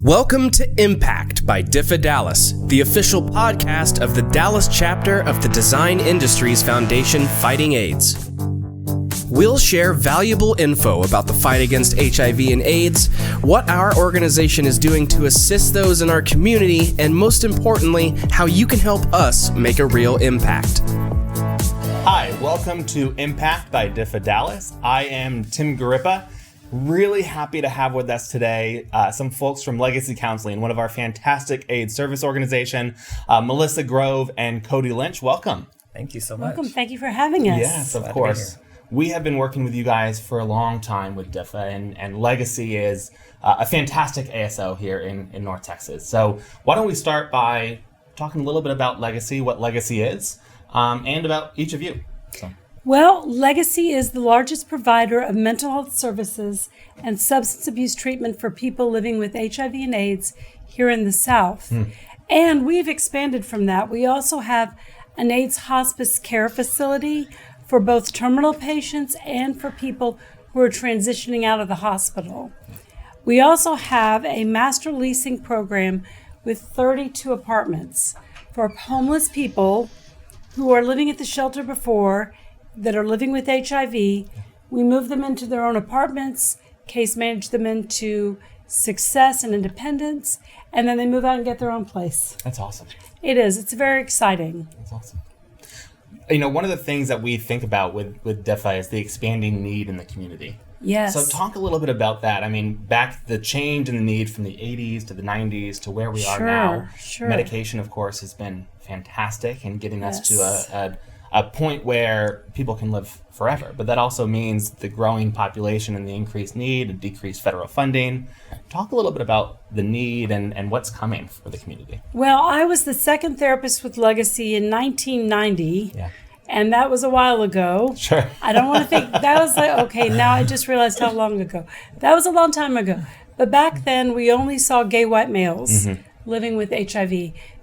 Welcome to Impact by DIFFA Dallas, the official podcast of the Dallas chapter of the Design Industries Foundation Fighting AIDS. We'll share valuable info about the fight against HIV and AIDS, what our organization is doing to assist those in our community, and most importantly, how you can help us make a real impact. Hi, welcome to Impact by DIFFA Dallas. I am TIM GARIPPA. Really happy to have with us today some folks from Legacy Counseling, one of our fantastic AIDS service organization, Melissa Grove and Cody Lynch. Welcome. Thank you so much. Welcome. Thank you for having us. Yes, of course. We have been working with you guys for a long time with DIFFA, and Legacy is a fantastic ASO here in North Texas. So why don't we start by talking a little bit about Legacy, what Legacy is, and about each of you. Well, Legacy is the largest provider of mental health services and substance abuse treatment for people living with HIV and AIDS here in the South. And we've expanded from that. We also have an AIDS hospice care facility for both terminal patients and for people who are transitioning out of the hospital. We also have a master leasing program with 32 apartments for homeless people who are living at the shelter before, that are living with HIV. We move them into their own apartments, case manage them into success and independence, and then they move out and get their own place. That's awesome. It is. It's very exciting. That's awesome. You know, one of the things that we think about with DIFFA is the expanding need in the community. Yes. So talk a little bit about that. I mean, back the change in the need from the 80s to the 90s to where we are now. Sure. Medication, of course, has been fantastic in getting us to a point where people can live forever. But that also means the growing population and the increased need and decreased federal funding. Talk a little bit about the need and what's coming for the community. Well, I was the second therapist with Legacy in 1990. Yeah. And that was a while ago. Sure. I don't want to think, that was like, okay, now I just realized how long ago. That was a long time ago. But back then, we only saw gay white males living with HIV.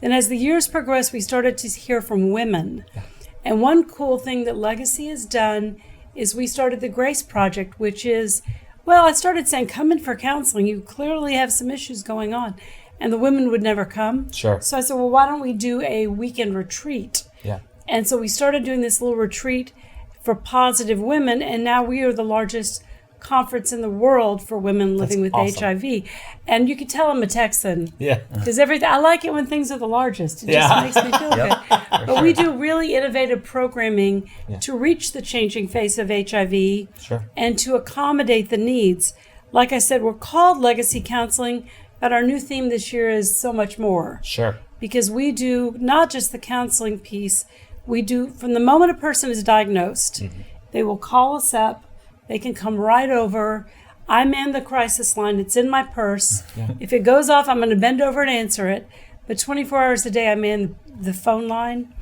Then as the years progressed, we started to hear from women. Yeah. And one cool thing that Legacy has done is we started the Grace Project, which is, well, I started saying, come in for counseling. You clearly have some issues going on. And the women would never come. Sure. So I said, well, why don't we do a weekend retreat? Yeah. And so we started doing this little retreat for positive women, and now we are the largest conference in the world for women living with HIV. And you can tell I'm a Texan. Yeah. Because I like it when things are the largest. It just makes me feel good. But we do really innovative programming to reach the changing face of HIV and to accommodate the needs. Like I said, we're called Legacy Counseling, but our new theme this year is so much more. Sure. Because we do not just the counseling piece, we do from the moment a person is diagnosed, they will call us up, they can come right over. I man the crisis line, it's in my purse. If it goes off, I'm going to bend over and answer it. But 24 hours a day, I man the phone line.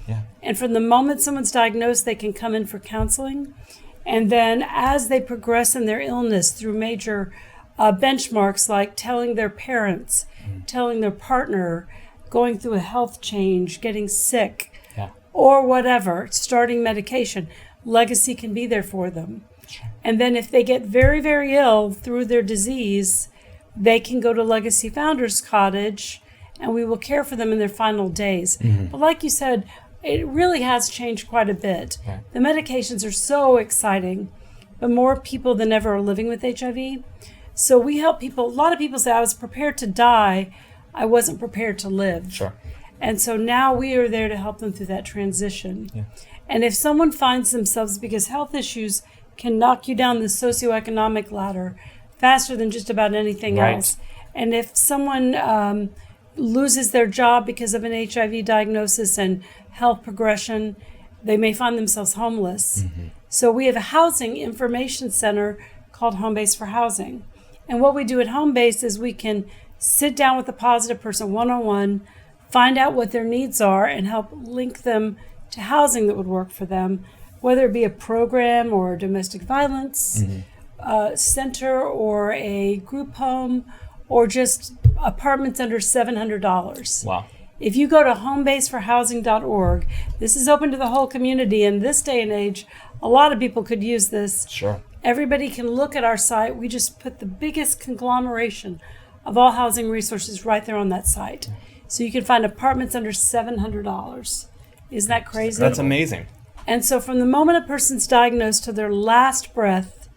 And from the moment someone's diagnosed, they can come in for counseling. And then as they progress in their illness through major benchmarks like telling their parents, telling their partner, going through a health change, getting sick, or whatever, starting medication, Legacy can be there for them. And then if they get very, very ill through their disease, they can go to Legacy Founders Cottage and we will care for them in their final days. But like you said, it really has changed quite a bit. The medications are so exciting, but more people than ever are living with HIV. So we help people. A lot of people say, I was prepared to die, I wasn't prepared to live. Sure. And so now we are there to help them through that transition. And if someone finds themselves, because health issues can knock you down the socioeconomic ladder faster than just about anything else. And if someone loses their job because of an HIV diagnosis and health progression, they may find themselves homeless. So we have a housing information center called Home Base for Housing. And what we do at Home Base is we can sit down with a positive person one-on-one, find out what their needs are, and help link them to housing that would work for them, whether it be a program or a domestic violence center or a group home or just apartments under $700. Wow. If you go to homebaseforhousing.org, this is open to the whole community. In this day and age, a lot of people could use this. Sure. Everybody can look at our site. We just put the biggest conglomeration of all housing resources right there on that site. So you can find apartments under $700. Isn't that crazy? That's amazing. And so from the moment a person's diagnosed to their last breath,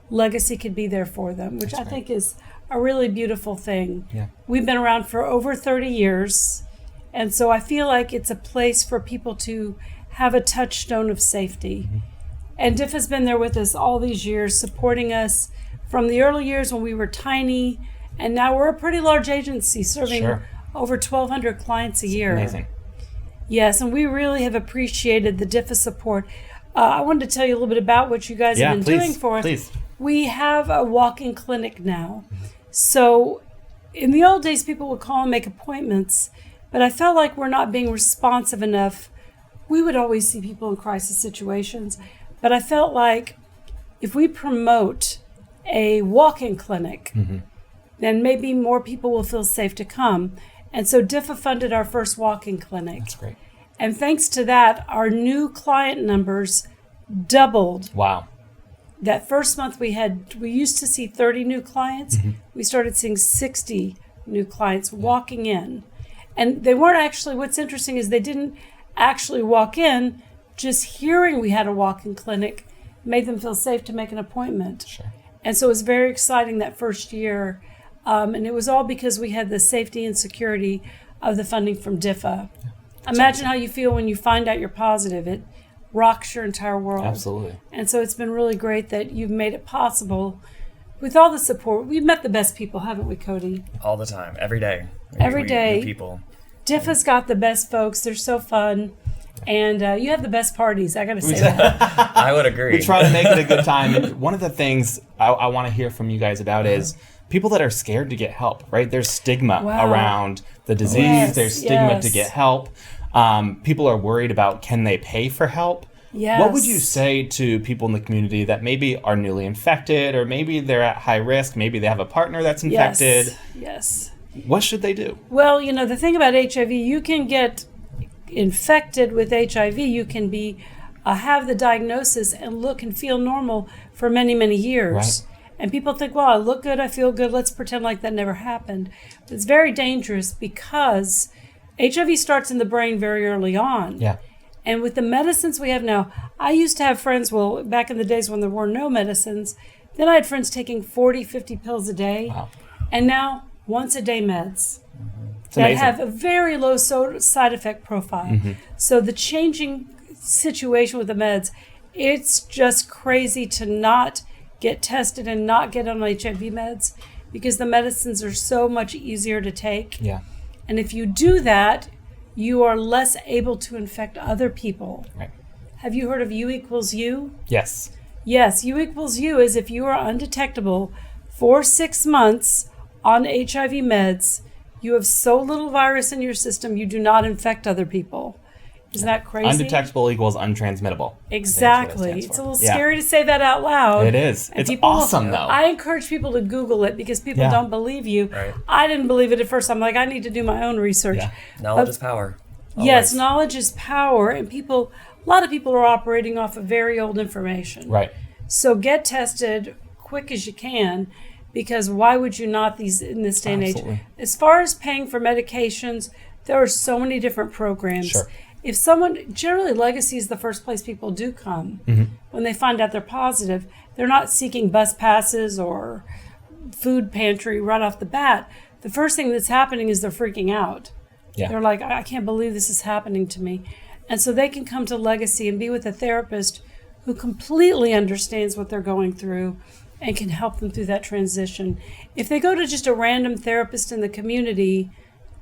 Legacy could be there for them, which I think is a really beautiful thing. Yeah. We've been around for over 30 years, and so I feel like it's a place for people to have a touchstone of safety. And DIFFA's been there with us all these years, supporting us from the early years when we were tiny, and now we're a pretty large agency serving over 1,200 clients a year. Amazing. Yes, and we really have appreciated the DIFFA support. I wanted to tell you a little bit about what you guys have been doing for us. Please. We have a walk-in clinic now. So in the old days, people would call and make appointments, but I felt like we're not being responsive enough. We would always see people in crisis situations, but I felt like if we promote a walk-in clinic, then maybe more people will feel safe to come. And so DIFFA funded our first walk-in clinic. That's great. And thanks to that, our new client numbers doubled. Wow. That first month we used to see 30 new clients. We started seeing 60 new clients walking in. And they weren't actually, what's interesting is they didn't actually walk in, just hearing we had a walk-in clinic made them feel safe to make an appointment. Sure. And so it was very exciting that first year. And it was all because we had the safety and security of the funding from DIFFA. Imagine how you feel when you find out you're positive. It rocks your entire world. Absolutely. And so it's been really great that you've made it possible with all the support. We've met the best people, haven't we, Cody? All the time, every day. Every day. New people. DIFFA's got the best folks. They're so fun. And you have the best parties. I got to say that. I would agree. We try to make it a good time. And one of the things I want to hear from you guys about is people that are scared to get help, right? There's stigma around the disease. Yes, There's stigma to get help. People are worried about, can they pay for help? Yes. What would you say to people in the community that maybe are newly infected, or maybe they're at high risk, maybe they have a partner that's infected? Yes. What should they do? Well, you know, the thing about HIV, you can get infected with HIV. You can be have the diagnosis and look and feel normal for many, many years. Right. And people think, well, I look good, I feel good, let's pretend like that never happened. But it's very dangerous because HIV starts in the brain very early on. Yeah. And with the medicines we have now, I used to have friends, well, back in the days when there were no medicines, then I had friends taking 40, 50 pills a day. Wow. And now once a day meds It's that amazing. have a very low side effect profile. So the changing situation with the meds, it's just crazy to not get tested and not get on HIV meds because the medicines are so much easier to take. Yeah. And if you do that, you are less able to infect other people. Right. Have you heard of U equals U? Yes. Yes, U equals U is if you are undetectable for 6 months on HIV meds, you have so little virus in your system, you do not infect other people. Isn't that crazy? Undetectable equals untransmittable. Exactly. It's a little scary to say that out loud. It is. And It's people, awesome, though. I encourage people to Google it because people don't believe you. Right. I didn't believe it at first. I'm like, I need to do my own research. Yeah. Knowledge is power. Yes, Always. knowledge is power, and a lot of people are operating off of very old information. Right. So get tested quick as you can, because why would you not in this day and age? Absolutely. As far as paying for medications, there are so many different programs. Sure. If generally Legacy is the first place people do come when they find out they're positive. They're not seeking bus passes or food pantry right off the bat. The first thing that's happening is they're freaking out. Yeah. They're like, I can't believe this is happening to me. And so they can come to Legacy and be with a therapist who completely understands what they're going through and can help them through that transition. If they go to just a random therapist in the community,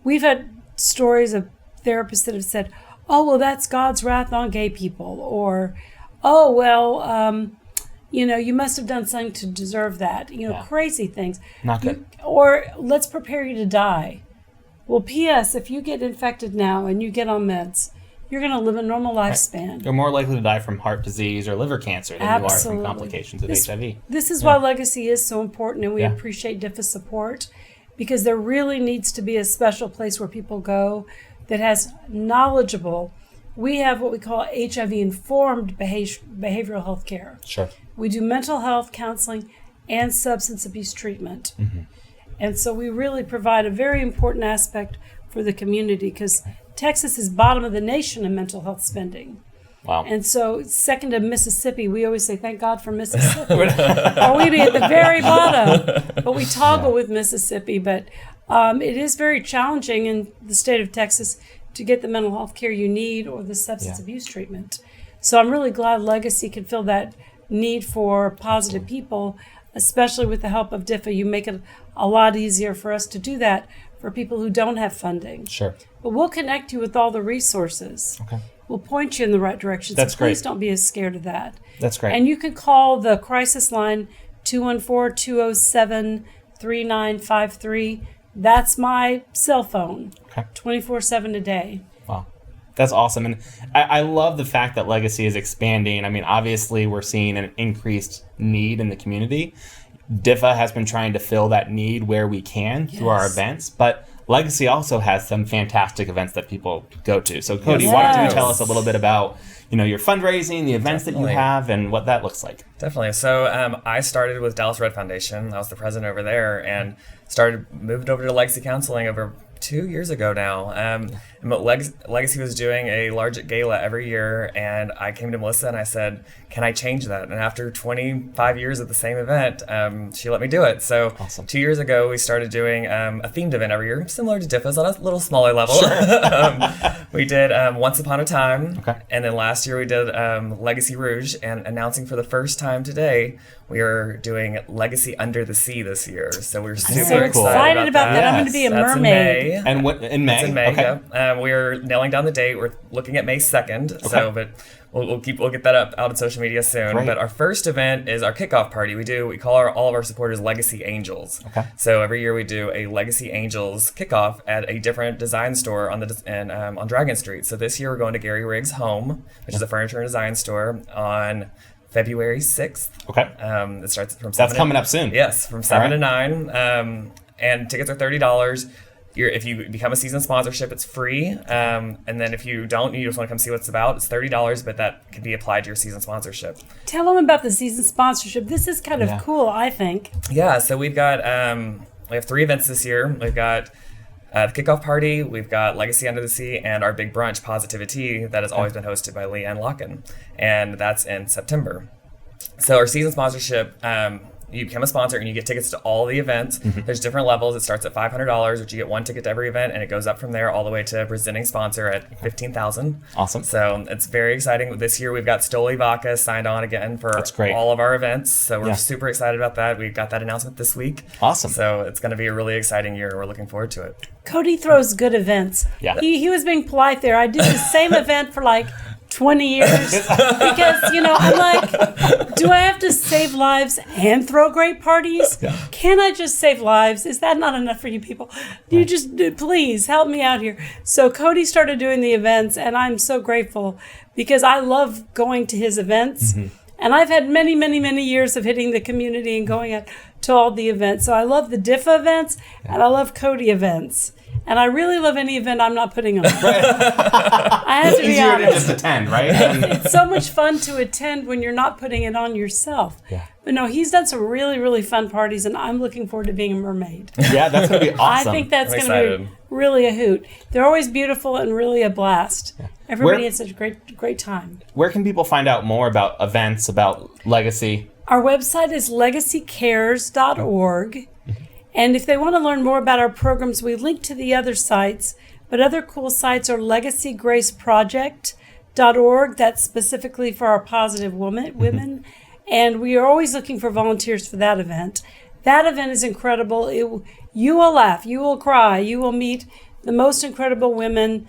we've had stories of therapists that have said, oh, well, that's God's wrath on gay people. Or, oh, well, you must have done something to deserve that. Crazy things. Not good. Or let's prepare you to die. Well, P.S., if you get infected now and you get on meds, you're going to live a normal lifespan. You're more likely to die from heart disease or liver cancer than you are from complications of HIV. This is why Legacy is so important, and we appreciate DIFFA's support, because there really needs to be a special place where people go that has knowledgeable. We have what we call HIV-informed behavioral health care. Sure. We do mental health counseling and substance abuse treatment. And so we really provide a very important aspect for the community because Texas is bottom of the nation in mental health spending. Wow. And so second to Mississippi, we always say, thank God for Mississippi. Or we'd be at the very bottom. But we toggle with Mississippi. But it is very challenging in the state of Texas to get the mental health care you need or the substance abuse treatment. So I'm really glad Legacy can fill that need for positive people, especially with the help of DIFFA. You make it a lot easier for us to do that for people who don't have funding. Sure. But we'll connect you with all the resources. Okay. We'll point you in the right direction. That's so please great. don't be as scared of that. That's great. And you can call the crisis line 214-207-3953. That's my cell phone. Okay. 24/7 a day. Wow. That's awesome. And I love the fact that Legacy is expanding. I mean, obviously, we're seeing an increased need in the community. DIFFA has been trying to fill that need where we can through our events, but Legacy also has some fantastic events that people go to. So, Cody, why don't you tell us a little bit about, your fundraising, the events that you have, and what that looks like? Definitely. So I started with Dallas Red Foundation. I was the president over there and moved over to Legacy Counseling over 2 years ago now. And what Legacy was doing a large gala every year, and I came to Melissa and I said, can I change that? And after 25 years at the same event, she let me do it. So Awesome. 2 years ago, we started doing a themed event every year, similar to DIFFA's on a little smaller level. We did Once Upon a Time, and then last year we did Legacy Rouge, and announcing for the first time today, we are doing Legacy Under the Sea this year. So we're super excited about that. I'm going to be a mermaid. And what in May? It's in May. Okay. Yeah. We're nailing down the date. We're looking at May 2nd. Okay. So, but we'll get that out on social media soon. Great. But our first event is our kickoff party. We call all of our supporters Legacy Angels. Okay. So every year we do a Legacy Angels kickoff at a different design store on Dragon Street. So this year we're going to Gary Riggs' home, which is a furniture and design store, on February 6th. Okay. It starts from 7 That's coming up soon. Yes, from 7 to 9. And tickets are $30. If you become a season sponsorship, it's free. And then if you don't, you just want to come see what it's about, it's $30, but that can be applied to your season sponsorship. Tell them about the season sponsorship. This is kind of cool, I think. Yeah, so we have 3 events this year. We've got the kickoff party, we've got Legacy Under the Sea, and our big brunch, Positivity, that has always been hosted by Leanne Locken. And that's in September. So our season sponsorship, you become a sponsor and you get tickets to all the events. There's different levels. It starts at $500, which you get 1 ticket to every event, and it goes up from there all the way to presenting sponsor at $15,000. Awesome. So it's very exciting. This year we've got Stoli Vaca signed on again for all of our events. So we're super excited about that. We got that announcement this week. Awesome. So it's going to be a really exciting year. We're looking forward to it. Cody throws good events. Yeah. He was being polite there. I did the same event for like 20 years because, I'm like, do I have to save lives and throw great parties? Yeah. Can I just save lives? Is that not enough for you people? You just, please help me out here. So Cody started doing the events, and I'm so grateful because I love going to his events. And I've had many, many, many years of hitting the community and going out to all the events. So I love the DIFFA events, and I love Cody events. And I really love any event I'm not putting on. I have to be easier honest. to just attend, right? It's so much fun to attend when you're not putting it on yourself. Yeah. But no, he's done some really, really fun parties, and I'm looking forward to being a mermaid. Yeah, that's going to be awesome. I think that's going to be really a hoot. They're always beautiful and really a blast. Yeah. Everybody had such a great time. Where can people find out more about events, about Legacy? Our website is legacycares.org. And if they want to learn more about our programs, we link to the other sites. But other cool sites are legacygraceproject.org. That's specifically for our positive women. And we are always looking for volunteers for that event. That event is incredible. You will laugh. You will cry. You will meet the most incredible women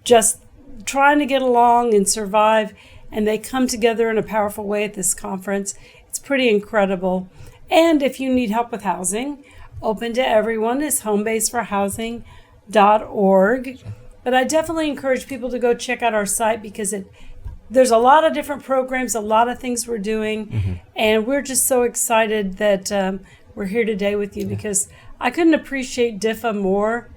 just trying to get along and survive. And they come together in a powerful way at this conference. It's pretty incredible. And if you need help with housing, open to everyone is homebaseforhousing.org. But I definitely encourage people to go check out our site because there's a lot of different programs, a lot of things we're doing. And we're just so excited that we're here today with you because I couldn't appreciate DIFFA more.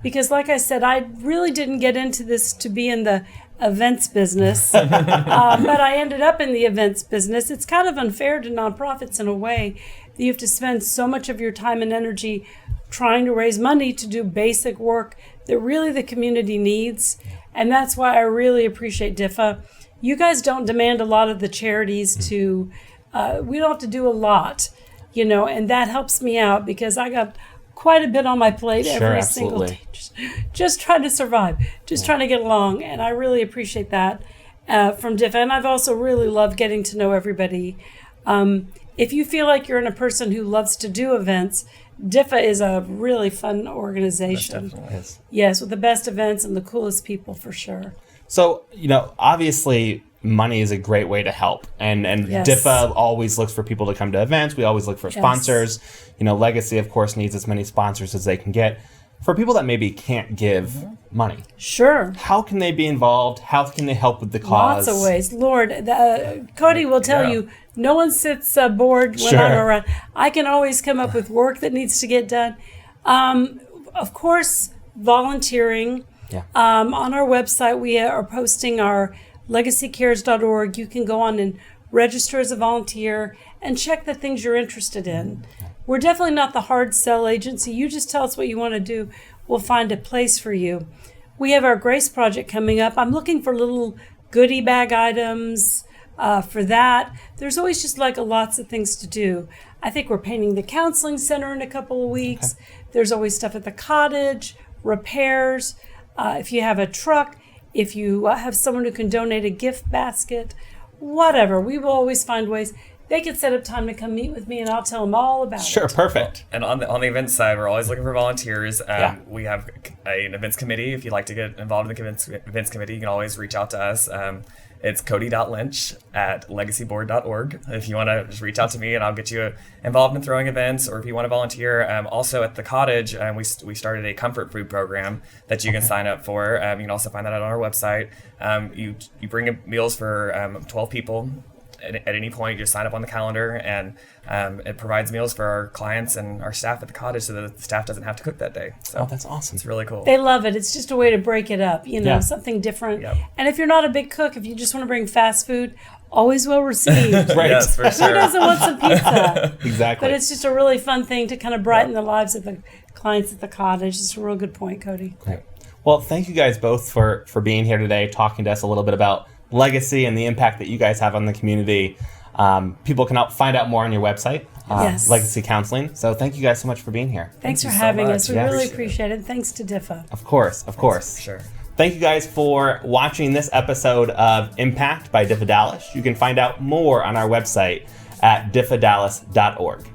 Because like I said, I really didn't get into this to be in the events business, but I ended up in the events business. It's kind of unfair to nonprofits in a way that you have to spend so much of your time and energy trying to raise money to do basic work that really the community needs. And that's why I really appreciate DIFFA. You guys don't demand a lot of the charities to, we don't have to do a lot, and that helps me out because I got quite a bit on my plate every single day. Just trying to survive, trying to get along. And I really appreciate that from DIFFA. And I've also really loved getting to know everybody. If you feel like you're in a person who loves to do events, DIFFA is a really fun organization. Yes, with the best events and the coolest people for sure. So, obviously money is a great way to help. And DIFFA always looks for people to come to events. We always look for sponsors. Legacy, of course, needs as many sponsors as they can get. For people that maybe can't give money. Sure. How can they be involved? How can they help with the cause? Lots of ways. Lord, Cody will tell you, no one sits bored when I'm around. I can always come up with work that needs to get done. Of course, volunteering. Yeah. On our website, we are posting our legacycares.org. You can go on and register as a volunteer and check the things you're interested in. We're definitely not the hard sell agency. You just tell us what you want to do. We'll find a place for you. We have our Grace Project coming up. I'm looking for little goodie bag items for that. There's always just lots of things to do. I think we're painting the counseling center in a couple of weeks. Okay. There's always stuff at the cottage, repairs. If you have a truck, if you have someone who can donate a gift basket, whatever, we will always find ways. They can set up time to come meet with me, and I'll tell them all about it. Sure, perfect. And on the events side, we're always looking for volunteers. We have an events committee. If you'd like to get involved in the events committee, you can always reach out to us. It's cody.lynch@legacyboard.org. If you want to just reach out to me, and I'll get you involved in throwing events, or if you want to volunteer. Also at the cottage, we started a comfort food program that you can sign up for. You can also find that out on our website. You bring in meals for 12 people. At any point, you just sign up on the calendar, and it provides meals for our clients and our staff at the cottage so that the staff doesn't have to cook that day. So that's awesome. It's really cool. They love it. It's just a way to break it up, something different. Yep. And if you're not a big cook, if you just want to bring fast food, always well received. Right. Yes, for sure. Who doesn't want some pizza? Exactly. But it's just a really fun thing to kind of brighten the lives of the clients at the cottage. It's a real good point, Cody. Great. Well, thank you guys both for being here today, talking to us a little bit about legacy and the impact that you guys have on the community. People can find out more on your website, Legacy Counseling. So thank you guys so much for being here. Thanks for having us. We really appreciate it. Thanks to DIFFA. Of course. Sure. Thank you guys for watching this episode of Impact by DIFFA Dallas. You can find out more on our website at diffadallas.org.